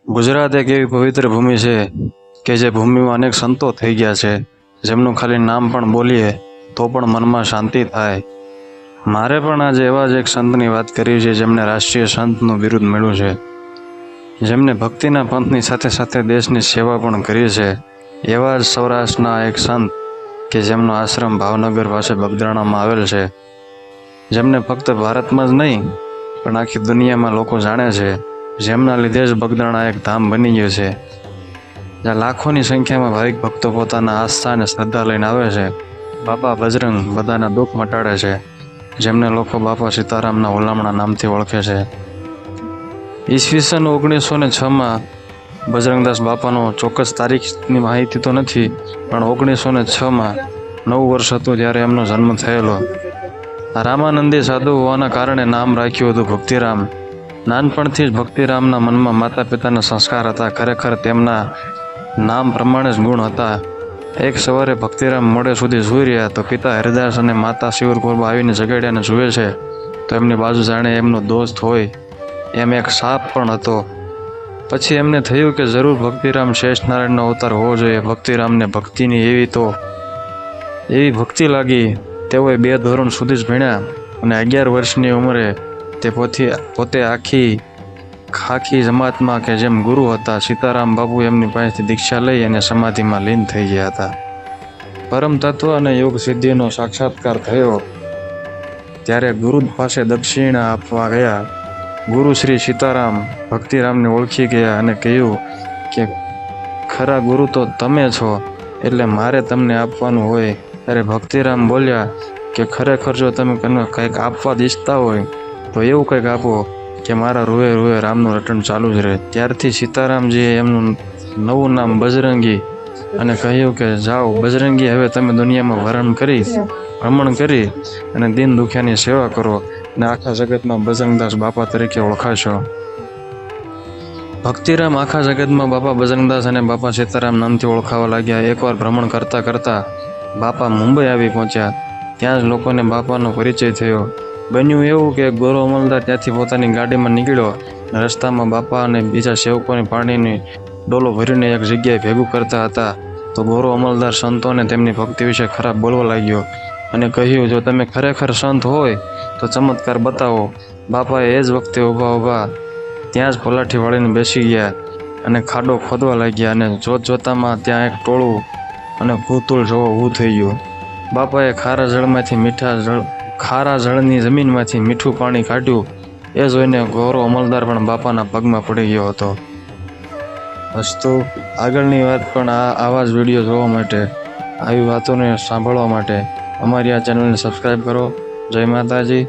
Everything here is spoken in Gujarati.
ગુજરાત એક એવી પવિત્ર ભૂમિ છે કે જે ભૂમિમાં અનેક સંતો થઈ ગયા છે, જેમનું ખાલી નામ પણ બોલીએ તો પણ મનમાં શાંતિ થાય. મારે પણ આજે એવા જ એક સંતની વાત કરવી છે જેમને રાષ્ટ્રીય સંતનું બિરુદ મળ્યું છે, જેમને ભક્તિના પંથની સાથે સાથે દેશની સેવા પણ કરી છે. એવા જ સૌરાષ્ટ્રના એક સંત કે જેમનો આશ્રમ ભાવનગર પાસે બગદાણામાં આવેલ છે, જેમને ફક્ત ભારતમાં જ નહીં પણ આખી દુનિયામાં લોકો જાણે છે, જેમના લીધે જ બગદાણા એક ધામ બની ગયું છે, જ્યાં લાખોની સંખ્યામાં ભાવિક ભક્તો પોતાના આસ્થા અને શ્રદ્ધા લઈને આવે છે. બાપા બજરંગ બધાના દુઃખ મટાડે છે, જેમને લોકો બાપા સીતારામના હુલામણા નામથી ઓળખે છે. ઈસવીસન 1906માં બજરંગદાસ બાપાનો ચોક્કસ તારીખની માહિતી તો નથી, પણ 1906માં 9 વર્ષ હતું ત્યારે એમનો જન્મ થયેલો. રામાનંદી સાધુ હોવાના કારણે નામ રાખ્યું હતું ભક્તિરામ. નાનપણથી જ ભક્તિરામના મનમાં માતા પિતાના સંસ્કાર હતા. ખરેખર તેમના નામ પ્રમાણે જ ગુણ હતા. એક સવારે ભક્તિરામ મોડે સુધી સૂઈ રહ્યા તો પિતા હરિદાસ અને માતા શિવરકુરબા આવીને જગાડ્યાને જુએ છે તો એમની બાજુ જાણે એમનો દોસ્ત હોય એમ એક સાપ પણ હતો. પછી એમને થયું કે જરૂર ભક્તિરામ શેષનારાયણનો અવતાર હોવો જોઈએ. ભક્તિરામને ભક્તિની એવી ભક્તિ લાગી. તેઓએ 2 ધોરણ સુધી જ ભણ્યા અને 11 વર્ષની ઉંમરે તે પોતે ખાખી જમાતમાં કે જેમ ગુરુ હતા સીતારામ બાપુ એમની પાસેથી દીક્ષા લઈ અને સમાધિમાં લીન થઈ ગયા હતા. પરમ તત્વ અને યોગ સિદ્ધિનો સાક્ષાત્કાર થયો ત્યારે ગુરુ પાસે દક્ષિણા આપવા ગયા. ગુરુ શ્રી સીતારામ ભક્તિરામને ઓળખી ગયા અને કહ્યું કે ખરા ગુરુ તો તમે છો, એટલે મારે તમને આપવાનું હોય. ત્યારે ભક્તિરામ બોલ્યા કે ખરેખર જો તમે કંઈક આપવા ઈચ્છતા હોય તો એવું કંઈક આપો કે મારા રૂએ રૂએ રામનું રટણ ચાલુ જ રહે. ત્યારથી સીતારામજીએ એમનું નવું નામ બજરંગી અને કહ્યું કે જાઓ બજરંગી, હવે તમે દુનિયામાં ભ્રમણ કરી અને દીન દુખિયાની સેવા કરો અને આખા જગતમાં બજરંગદાસ બાપા તરીકે ઓળખાશો. ભક્તિરામ આખા જગતમાં બાપા બજરંગદાસ અને બાપા સીતારામ નામથી ઓળખાવા લાગ્યા. એકવાર ભ્રમણ કરતાં કરતાં બાપા મુંબઈ આવી પહોંચ્યા. ત્યાં જ લોકોને બાપાનો પરિચય થયો. બન્યું એવું કે ગોરો અમલદાર ત્યાંથી પોતાની ગાડીમાં નીકળ્યો અને રસ્તામાં બાપા અને બીજા સેવકોને પાણીની ડોલો ભરીને એક જગ્યાએ ભેગું કરતા હતા તો ગોરો અમલદાર સંતોને તેમની ભક્તિ વિશે ખરાબ બોલવા લાગ્યો અને કહ્યું, જો તમે ખરેખર સંત હોય તો ચમત્કાર બતાવો. બાપાએ એ જ વખતે ઊભા ત્યાં જ પલાઠી વાળીને બેસી ગયા અને ખાડો ખોદવા લાગ્યા અને જોતમાં ત્યાં એક ટોળું અને ભૂતુળ જોવો ઊભું થઈ ગયું. બાપાએ ખારા જળની જમીનમાંથી મીઠું પાણી કાઢ્યું. એ જોઈને ગોરો અમલદાર પણ બાપાના પગમાં પડી ગયો હતો. તો આગળની વાત પણ આવા જ વિડીયો જોવા માટે, આવી વાતોને સાંભળવા માટે અમારી આ ચેનલને સબસ્ક્રાઈબ કરો. જય માતાજી.